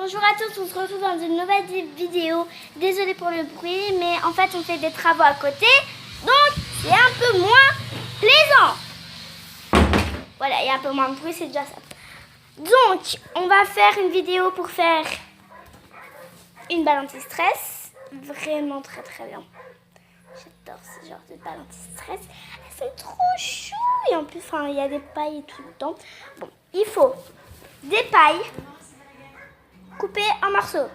Bonjour à tous, on se retrouve dans une nouvelle vidéo. Désolée pour le bruit, mais en fait on fait des travaux à côté, donc c'est un peu moins plaisant. Voilà, il y a un peu moins de bruit, c'est déjà ça. Donc, on va faire une vidéo pour faire une balle anti-stress. Vraiment très très bien. J'adore ce genre de balle anti-stress. Elles sont trop choues. Et en plus, il y a des pailles et tout le temps. Bon, il faut des pailles coupées en morceaux.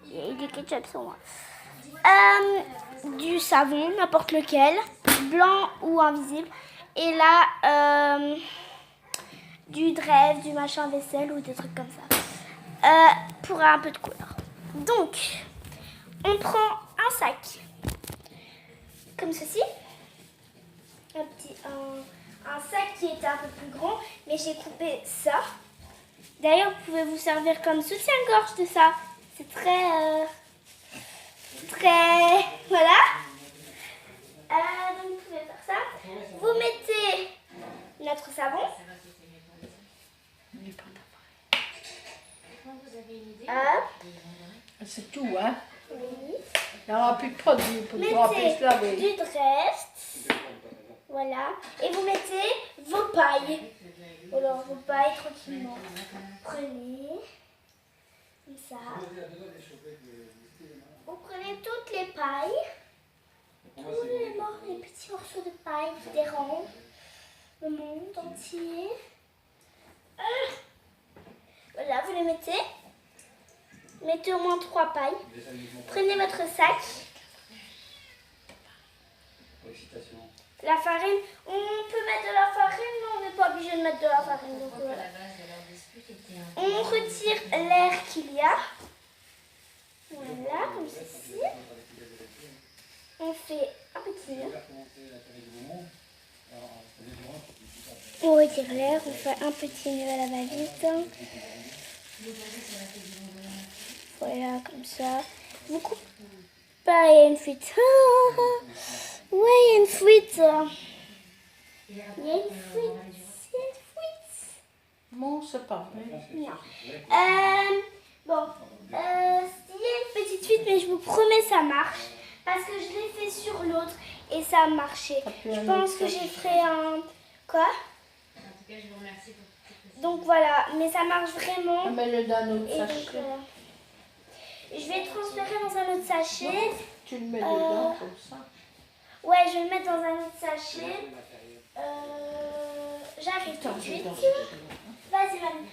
Il y a du ketchup sur moi. Du savon, n'importe lequel, blanc ou invisible. Et là, du Drève, du machin vaisselle ou des trucs comme ça. Pour un peu de couleur. Donc, on prend un sac comme ceci. Un sac qui était un peu plus grand, mais j'ai coupé ça. D'ailleurs, vous pouvez vous servir comme soutien-gorge de ça. C'est très... Voilà. Donc, vous pouvez faire ça. Vous mettez notre savon. C'est tout, hein? Oui. Il n'y aura plus de produits pour pouvoir plus se laver. Mettez du Drest. Voilà. Et vous mettez vos pailles. Alors, vos pailles tranquillement. Prenez. Comme ça. Vous prenez toutes les pailles. Tous les petits morceaux de paille qui dérangent le monde entier. Voilà, vous les mettez. Mettez au moins 3 pailles. Prenez votre sac. La farine, on peut mettre de la farine, mais on n'est pas obligé de mettre de la farine. Donc voilà. On retire l'air qu'il y a. Voilà, comme ceci. On fait un petit nœud. On retire l'air, on fait un petit nœud à la va-vite. Voilà, comme ça. Vous coupez. Il y a une fuite. Ouais, il y a une fuite. Il y a une fuite. Non, c'est pas vrai. Non. Bon, il y a une petite fuite, mais je vous promets, ça marche. Parce que je l'ai fait sur l'autre et ça a marché. Je pense que j'ai fait un... Quoi? En tout cas, je vous remercie pour tout. Donc voilà, mais ça marche vraiment. Mets-le dans notre Et donc, sachet. je vais transférer dans un autre sachet. Tu le mets dedans comme ça. Ouais, je vais le mettre dans un autre sachet. J'arrive tout de suite. Vas-y, mamie.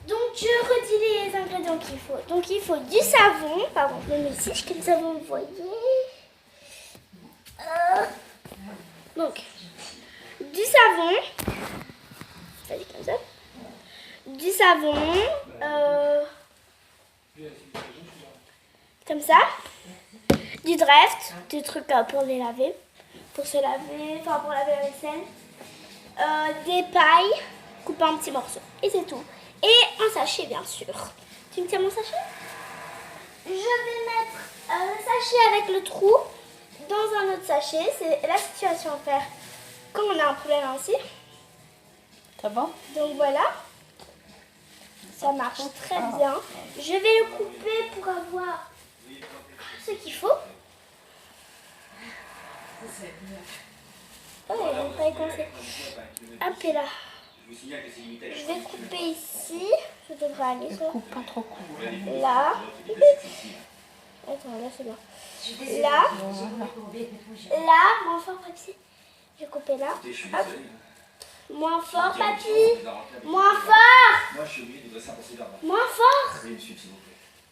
Donc, je redis les ingrédients qu'il faut. Donc, il faut du savon. Pardon, je le mets ici. Je le savon, vous voyez. Donc, du savon. Ça dit comme ça. Du savon. Comme ça. Du Dreft. Des trucs pour les laver. Pour se laver. Enfin, pour laver la vaisselle. Des pailles. Coupées en petits morceaux. Et c'est tout. Et un sachet, bien sûr. Tu me tiens mon sachet? Je vais mettre le sachet avec le trou dans un autre sachet. C'est la situation à faire quand on a un problème ainsi. Ça va? Donc voilà. Ça marche très bien. Je vais le couper pour avoir ce qu'il faut. Oh, il est pas éconcé. Hop, et là. Je vais couper ici. Ça devrait aller, ça. Coupe pas trop court. Là. Attends, là c'est bien. Là. Là. Moins fort, papy. Je vais couper là. Hop. Moins fort, papy. Moins fort. Moins fort.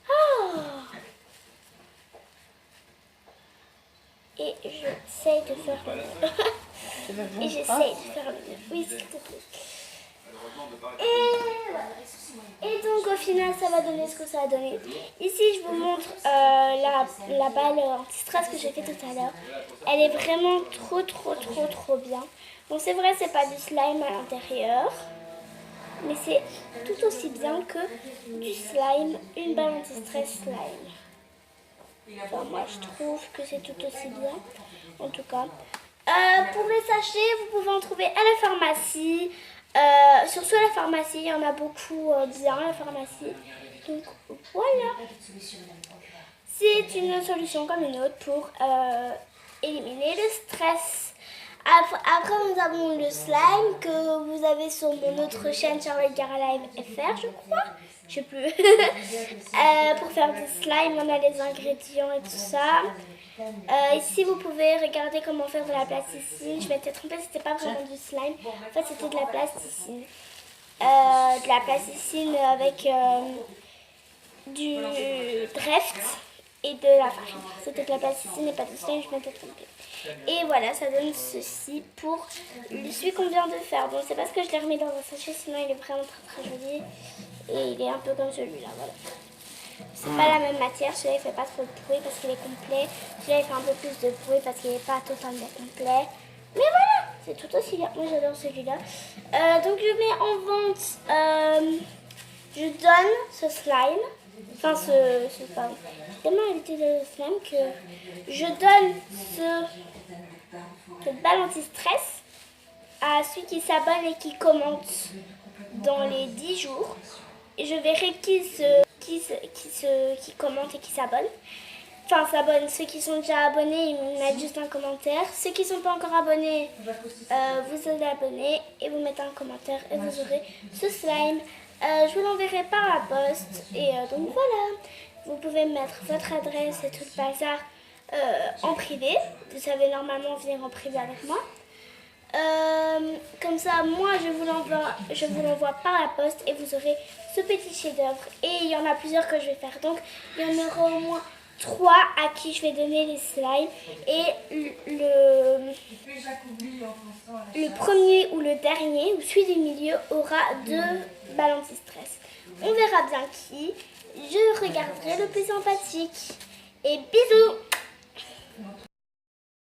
Oh. Et j'essaye de faire le mieux. Et j'essaye de faire le mieux. Oui, s'il te plaît. Et donc au final ça va donner ce que ça a donné. Ici je vous montre la balle anti-stress que j'ai fait tout à l'heure. Elle est vraiment trop bien. Bon, c'est vrai, c'est pas du slime à l'intérieur, mais c'est tout aussi bien que du slime, une balle anti-stress slime. Enfin, moi je trouve que c'est tout aussi bien, en tout cas. Pour les sachets, vous pouvez en trouver à la pharmacie, Surtout à la pharmacie, il y en a beaucoup bien à la pharmacie. Donc voilà. C'est une solution comme une autre pour éliminer le stress. Après, nous avons le slime que vous avez sur mon autre chaîne Charlotte Gara Live FR, je crois. Je sais plus. Pour faire du slime, on a les ingrédients et tout ça. Ici, vous pouvez regarder comment faire de la plasticine. Je m'étais trompée, c'était pas vraiment du slime. En fait, c'était de la plasticine. De la plasticine avec du Dreft et de la farine. C'était de la plasticine et pas du slime, je m'étais trompée. Et voilà, ça donne ceci pour celui qu'on vient de faire. Bon, c'est parce que je l'ai remis dans un sachet, sinon il est vraiment très joli. Et il est un peu comme celui-là, voilà. C'est pas la même matière, celui-là il fait pas trop de bruit parce qu'il est complet. Celui-là il fait un peu plus de bruit parce qu'il n'est pas totalement complet. Mais voilà, c'est tout aussi bien. Moi j'adore celui-là. Donc je mets en vente, je donne ce slime. Enfin ce slime. J'ai tellement évité le slime que je donne cette balle anti-stress à celui qui s'abonne et qui commente dans les 10 jours. Et je verrai qui commente et qui s'abonne. Enfin, s'abonne. Ceux qui sont déjà abonnés, ils mettent juste un commentaire. Ceux qui ne sont pas encore abonnés, vous allez abonner et vous mettez un commentaire et vous aurez ce slime. Je vous l'enverrai par la poste. Et donc voilà. Vous pouvez mettre votre adresse et tout le bazar en privé. Vous savez normalement venir en privé avec moi. Comme ça, moi je vous l'envoie par la poste et vous aurez ce petit chef-d'œuvre. Et il y en a plusieurs que je vais faire. Donc il y en aura au moins 3 à qui je vais donner les slimes. Et le premier ou le dernier, ou celui du milieu, aura 2 balles anti-stress. On verra bien qui. Je regarderai le plus sympathique. Et bisous!